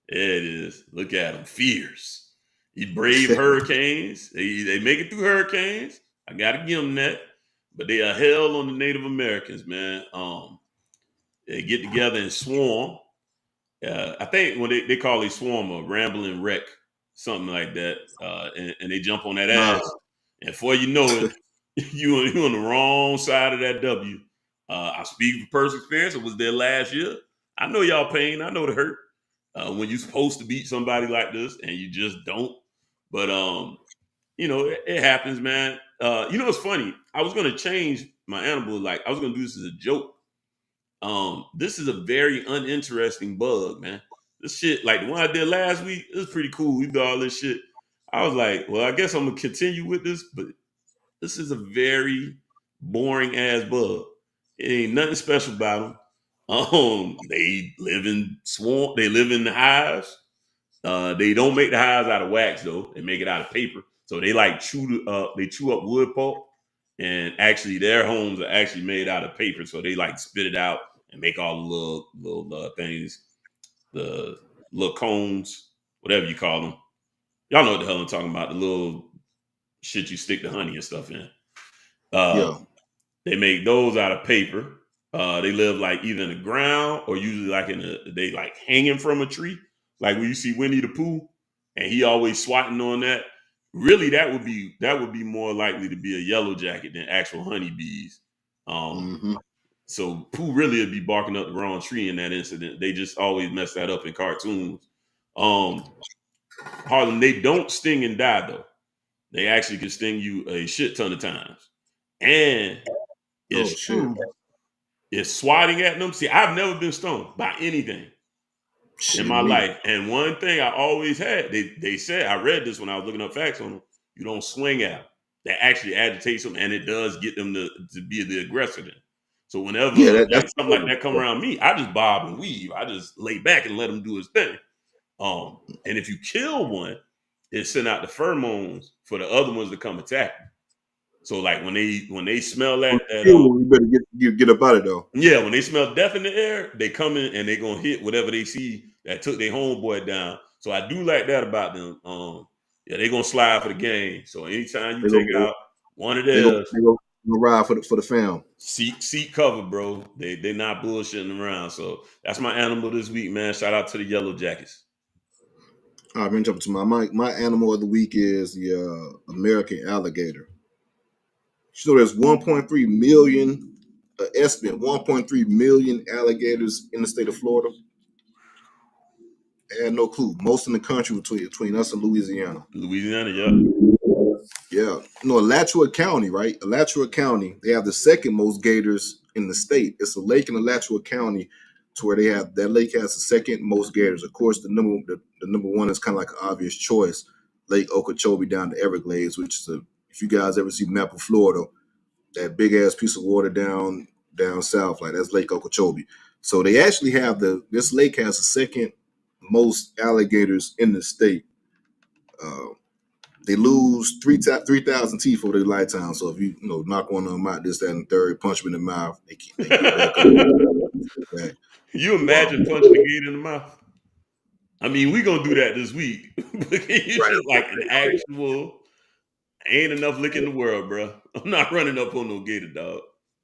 There it is. Look at him, fierce. He brave hurricanes. They make it through hurricanes. I gotta give them that. But they are hell on the Native Americans, man. They get together and swarm. I think when they call a swarm a rambling wreck, something like that. And they jump on that ass. And before you know it, you on the wrong side of that W. I speak from personal experience. It was there last year. I know y'all pain. I know the hurt when you're supposed to beat somebody like this and you just don't. But it happens, man. It's funny. I was gonna change my animal. Like I was gonna do this as a joke. This is a very uninteresting bug, man. This shit, like the one I did last week, it was pretty cool. We did all this shit. I was like, well, I guess I'm gonna continue with this, but This is a very boring ass bug. It ain't nothing special about them. They live in swamp. They live in the hives. They don't make the hives out of wax though. They make it out of paper. So they like chew up wood pulp, and actually their homes are actually made out of paper. So they like spit it out and make all the little things, the little cones, whatever you call them. Y'all know what the hell I'm talking about. The little shit you stick the honey and stuff in. Yeah. They make those out of paper. They live like either in the ground or usually like they like hanging from a tree. Like when you see Winnie the Pooh and he always swatting on that. Really, that would be more likely to be a yellow jacket than actual honeybees. So Pooh really would be barking up the wrong tree in that incident. They just always mess that up in cartoons. Harlem, they don't sting and die though. They actually can sting you a shit ton of times. And it's true. It's swatting at them. See, I've never been stung by anything in my life. And one thing I always had, they said, I read this when I was looking up facts on them, you don't swing at them. That actually agitates them, and it does get them to be the aggressor then. So whenever something like that come around me, I just bob and weave. I just lay back and let him do his thing. And if you kill one, it send out the pheromones for the other ones to come attack you. So like when they smell that you better get up out of though. Yeah, when they smell death in the air, they come in and they gonna hit whatever they see that took their homeboy down. So I do like that about them. Yeah, they gonna slide for the game. So anytime you take out one of theirs, they gonna ride for the fam. Seat cover, bro. They not bullshitting around. So that's my animal this week, man. Shout out to the Yellow Jackets. All right, I'm gonna jump to my animal of the week is the American alligator. You know, there's 1.3 million, estimate 1.3 million alligators in the state of Florida. I had no clue. Most in the country between us and Louisiana. Louisiana, yeah. Yeah. You know, Alachua County, right? Alachua County, they have the second most gators in the state. It's a lake in Alachua County to where that lake has the second most gators. Of course, the number one is kind of like an obvious choice. Lake Okeechobee down the Everglades, which is if you guys ever see the map of Florida, that big ass piece of water down south, like that's Lake Okeechobee. So they actually have this lake has the second most alligators in the state. They lose 3,000 teeth over their lifetime. So if you knock one of them out, this, that, and the third, punch them in the mouth, they get back up. You imagine punching a gator in the mouth? I mean, we gonna do that this week. It's just like an actual. Ain't enough lick in the world, bro. I'm not running up on no gator, dog.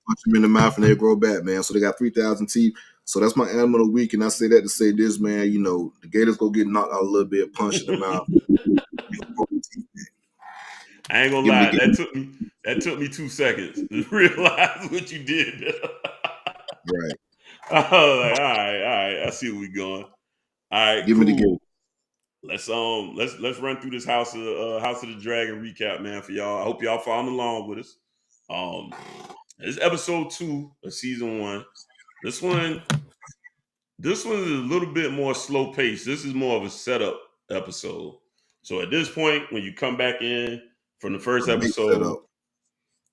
Punch them in the mouth and they grow back, man. So they got 3,000 teeth. So that's my animal of the week. And I say that to say this, man, the gators go get knocked out a little bit, punched in the mouth. I ain't gonna lie. That took me 2 seconds to realize what you did. Right. I was like, all right. I see where we going. All right, give me the game. Let's run through this House of the Dragon recap, man, for y'all. I hope y'all following along with us. This is episode 2 of season 1. This one is a little bit more slow paced. This is more of a setup episode. So at this point, when you come back in from the first episode,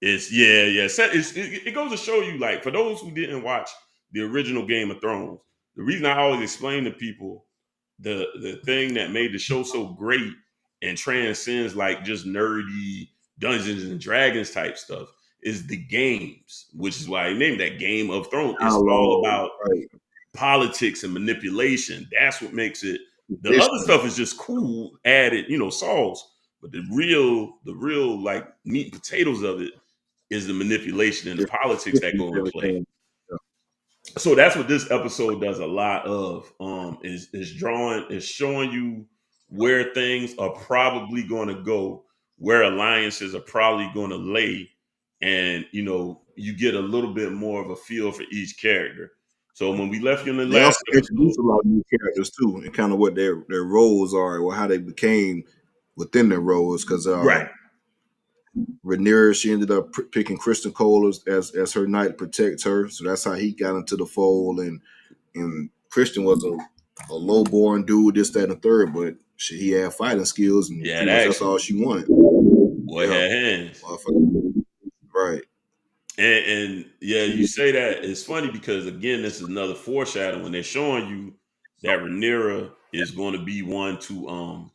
it goes to show you, like, for those who didn't watch the original Game of Thrones, the reason I always explain to people the thing that made the show so great and transcends like just nerdy Dungeons and Dragons type stuff is the games, which is why I named that Game of Thrones. It's all about politics and manipulation. That's what makes it. The other stuff is just cool, added, sauce. But the real like meat and potatoes of it is the manipulation and the politics that go into play. So that's what this episode does a lot of. Is showing you where things are probably going to go, where alliances are probably going to lay, and you get a little bit more of a feel for each character. So when we left you in the last episode, introduce a lot of new characters too, and kind of what their roles are, or how they became within their roles. Because right. Rhaenyra, she ended up picking Kristen Cole as her knight to protect her. So that's how he got into the fold. And Christian was a low-born dude, this, that, and the third, but he had fighting skills, and that's all she wanted. Boy had hands. Right. And yeah, you say that. It's funny because again, this is another foreshadowing when they're showing you that Rhaenyra is going to be one to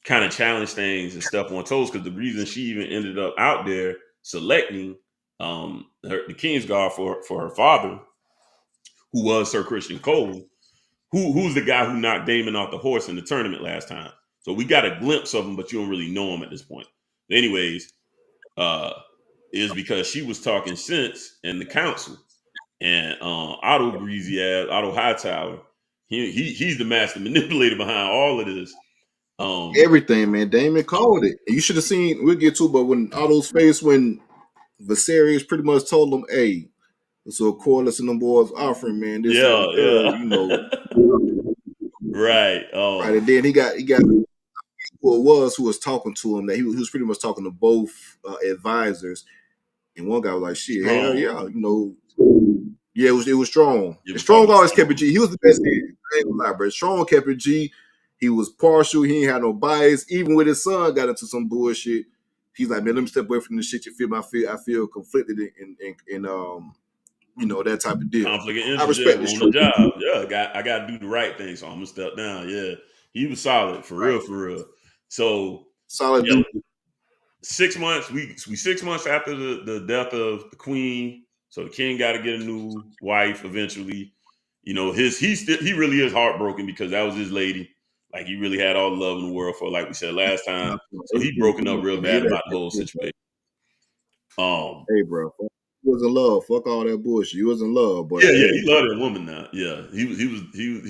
kind of challenge things and step on toes. Because the reason she even ended up out there selecting the Kingsguard for her father, who was Sir Christian Cole, who's the guy who knocked Damon off the horse in the tournament last time. So we got a glimpse of him, but you don't really know him at this point. Anyways, is because she was talking sense in the council, and Otto Greasy ass, Otto Hightower, he's the master manipulator behind all of this. Everything, man. Damon called it. And you should have seen. We'll get to it, but when Otto's face, when Viserys pretty much told him, "Hey, so Corliss and them boys offering, man, this and the third, you know." Right. Right. And then he got who was talking to him, that he was pretty much talking to both advisors. And one guy was like, "Shit, hell yeah, you know." Yeah, it was Strong. Strong always kept it G. He was the best. I ain't gonna lie, bro. Strong kept it G. He was partial. He ain't had no bias. Even with his son, got into some bullshit. He's like, man, let me step away from the shit. You feel? I feel conflicted in you know, that type of deal. Conflict of interest. I respect on the job. Yeah, I got to do the right thing, so I'm gonna step down. Yeah, he was solid for real. So solid. Yeah, 6 months. We 6 months after the death of the queen. So the king got to get a new wife eventually. You know, he really is heartbroken because that was his lady. Like he really had all the love in the world for, like we said last time. So he broken up real bad about the whole situation. Hey, bro, he was in love. Fuck all that bullshit. He was in love, but yeah, he loved that woman now. Yeah, he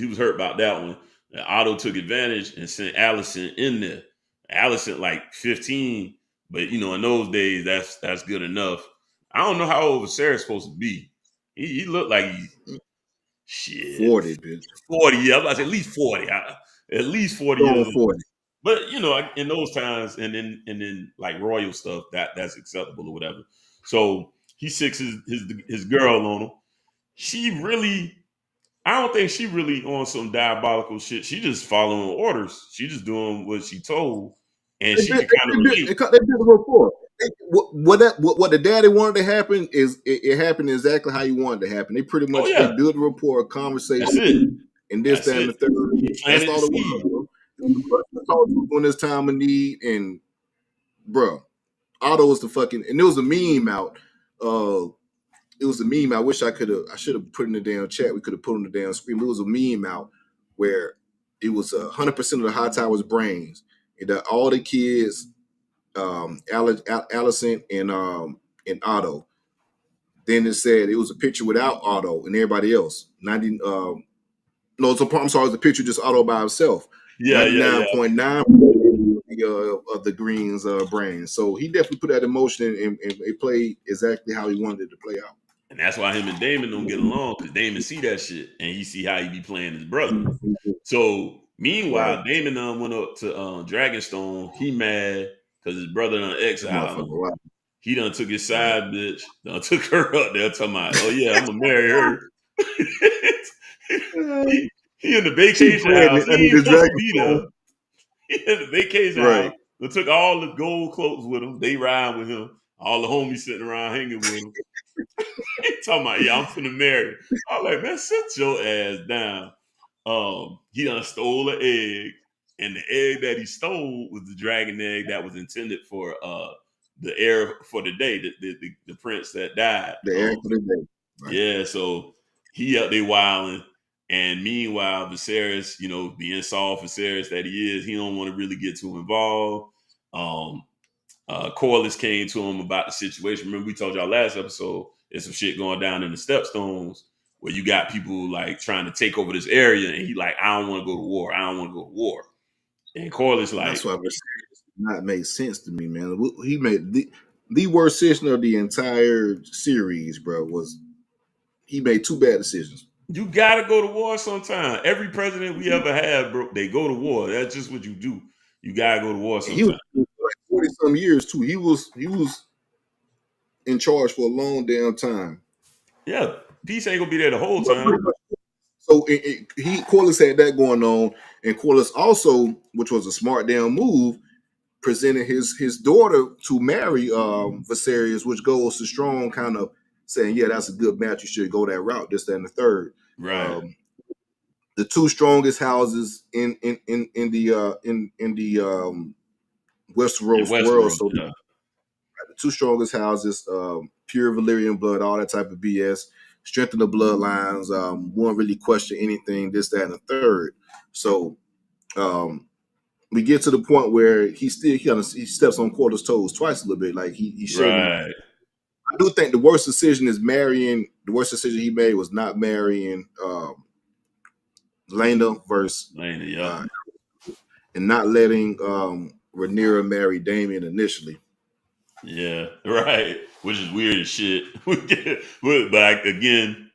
was hurt about that one. And Otto took advantage and sent Allison in there. Allison like 15, but you know in those days that's good enough. I don't know how old Viserys supposed to be. He looked like he's 40, bitch. 40. Yeah, I was at least 40. At least 40 years. 40. But you know, in those times, and then like royal stuff, that's acceptable or whatever. So he sicks his girl on him. I don't think she really on some diabolical shit. She just following orders. She just doing what she told, and she can kind of relate. They did the report. What the daddy wanted to happen is it happened exactly how you wanted to happen. They pretty much they built a rapport, a conversation, and this, that, and the third. That's all it was, bro. The person talked to during this time of need, and bro, Otto was the fucking, and there was a meme out. It was a meme. I should have put in the damn chat. We could have put on the damn screen. But it was a meme out where it was 100% of the Hightower's brains, and that all the kids, Allison and Otto. Then it said it was a picture without Otto and everybody else. No, it's a picture just Otto by himself. 99.9% of the Greens' brains. So he definitely put that emotion and it played exactly how he wanted it to play out. And that's why him and Damon don't get along, because Damon see that shit and he see how he be playing his brother. So meanwhile, Damon went up to Dragonstone. He mad because his brother done exiled him. He done took his side bitch, done took her up there talking about, oh yeah, I'm gonna marry her. he in the vacation house. He ain't supposed to be there. He in the vacation house. They took all the gold clothes with him. They ride with him. All the homies sitting around hanging with him. He talking about, yeah, I'm finna marry. I'm like, man, sit your ass down. He done stole an egg, and the egg that he stole was the dragon egg that was intended for the heir for the day, the prince that died. The heir for the day. Right. Yeah, so he out there wilding, and meanwhile, Viserys, you know, being soft Viserys that he is, he don't want to really get too involved. Corliss came to him about the situation. Remember, we told y'all last episode, there's some shit going down in the Stepstones where you got people like trying to take over this area, and he like, I don't want to go to war. I don't want to go to war. And Corliss like, that's why Viserys not make sense to me, man. He made the worst decision of the entire series, bro. He made two bad decisions. You gotta go to war sometime. Every president we ever had, bro, they go to war. That's just what you do. You gotta go to war sometime. He was like 40-some years too. He was in charge for a long damn time. Yeah, peace ain't gonna be there the whole time. So Corliss had that going on, and Corliss also, which was a smart damn move, presented his daughter to marry Viserys, which goes to Strong kind of saying, yeah, that's a good match. You should go that route, this, that, and the third. Right. The two strongest houses in the Westeros world. So yeah. the two strongest houses, pure Valyrian blood, all that type of BS, strengthen the bloodlines, won't really question anything, this, that, and the third. So we get to the point where he steps on Quarter's toes twice a little bit. Like he shouldn't. Right. I do think the worst decision is marrying. The worst decision he made was not marrying Lena versus Lena, yeah. And not letting Rhaenyra marry Daemon initially. Yeah, right. Which is weird as shit. But again,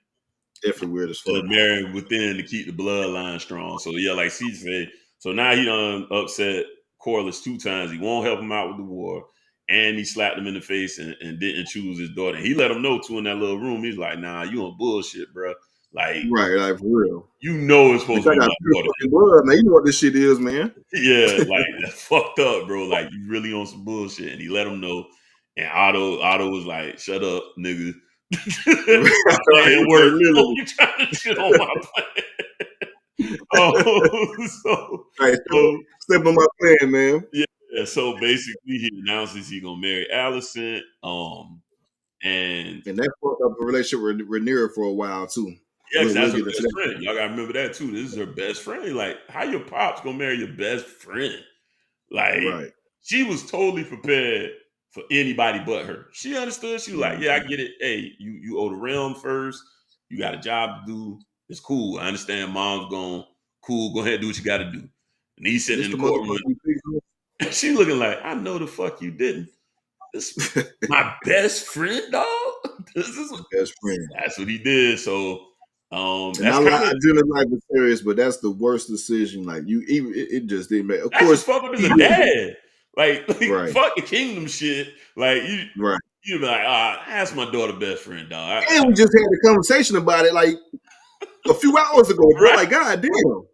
definitely weird as fuck. To marry within to keep the bloodline strong. So yeah, like CJ said, so now he done upset Corlys 2 times. He won't help him out with the war. And he slapped him in the face and didn't choose his daughter. And he let him know too in that little room. He's like, nah, you on bullshit, bro. Like, like for real. You know it's supposed to be my daughter. Blood, man. You know what this shit is, man. Yeah, like that's fucked up, bro. Like you really on some bullshit. And he let him know. And Otto was like, shut up, nigga. Playing work. You trying to shit on my plan. Step on my plan, man. Yeah, so basically he announces he's gonna marry Alicent. And that fucked up a relationship with Rhaenyra for a while too. Yeah, because that's her best friend. Y'all gotta remember that too. This is her best friend. Like, how your pops gonna marry your best friend? Like, She was totally prepared for anybody but her. She understood. She was like, yeah, I get it. Hey, you owe the realm first. You got a job to do. It's cool. I understand mom's gone. Cool, go ahead and do what you gotta do. And he's sitting in the courtroom. And she looking like, I know the fuck you didn't. This my best friend, dog. This is my best friend. That's what he did. So that's I didn't like the series, but that's the worst decision. Like it just didn't make. Of course, fuck up as a dad. Like fuck the kingdom shit. Like you be like, that's my daughter best friend, dog. And we just had a conversation about it like a few hours ago, bro. Like, god damn.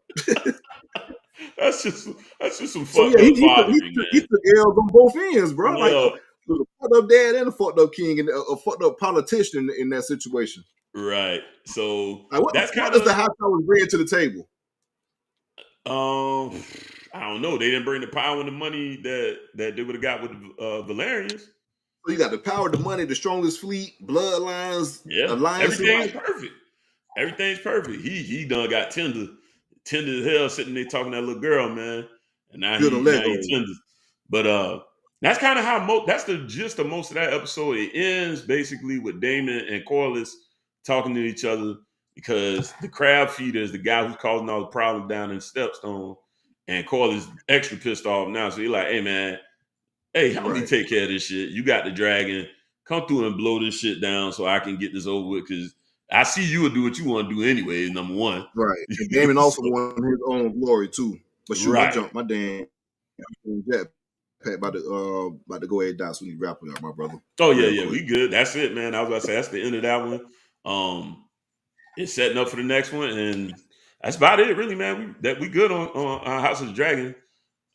That's just some fucked up fathering, man. He took L's on both ends, bro. Yeah. Like a fucked up dad and a fucked up king and a fucked up politician in that situation. Right. So that's kind of the house I was bringing to the table. I don't know. They didn't bring the power and the money that they would have got with the Valerians. So you got the power, the money, the strongest fleet, bloodlines, alliances. Everything's perfect. Everything's perfect. He done got tender as hell sitting there talking to that little girl, man. And now he tender. But that's kind of how that's the gist of most of that episode. It ends basically with Daemon and Corlys talking to each other because the crab feeder is the guy who's causing all the problems down in Stepstone, and Corlys extra pissed off now. So he's like, "Hey man, help me take care of this shit. You got the dragon. Come through and blow this shit down so I can get this over with because I see you would do what you want to do anyway, number one." Right. And Daemon also wanted his own glory too. But shoot, I jumped my damn jetpack about to go ahead and die, so we wrap it up, my brother. Oh yeah, we good. That's it, man. I was about to say that's the end of that one. It's setting up for the next one, and that's about it, really, man. We good on House of the Dragon.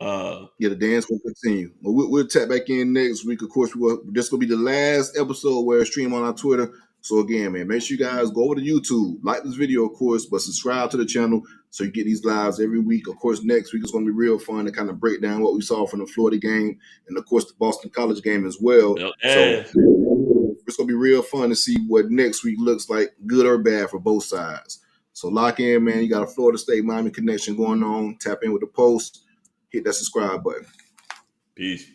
The dance will continue. We'll tap back in next week. Of course, this will be the last episode where it's stream on our Twitter. So again, man, make sure you guys go over to YouTube, like this video, of course, but subscribe to the channel so you get these lives every week. Of course, next week is going to be real fun to kind of break down what we saw from the Florida game and, of course, the Boston College game as well. So it's going to be real fun to see what next week looks like, good or bad for both sides. So lock in, man. You got a Florida State Miami connection going on. Tap in with the post. Hit that subscribe button. Peace.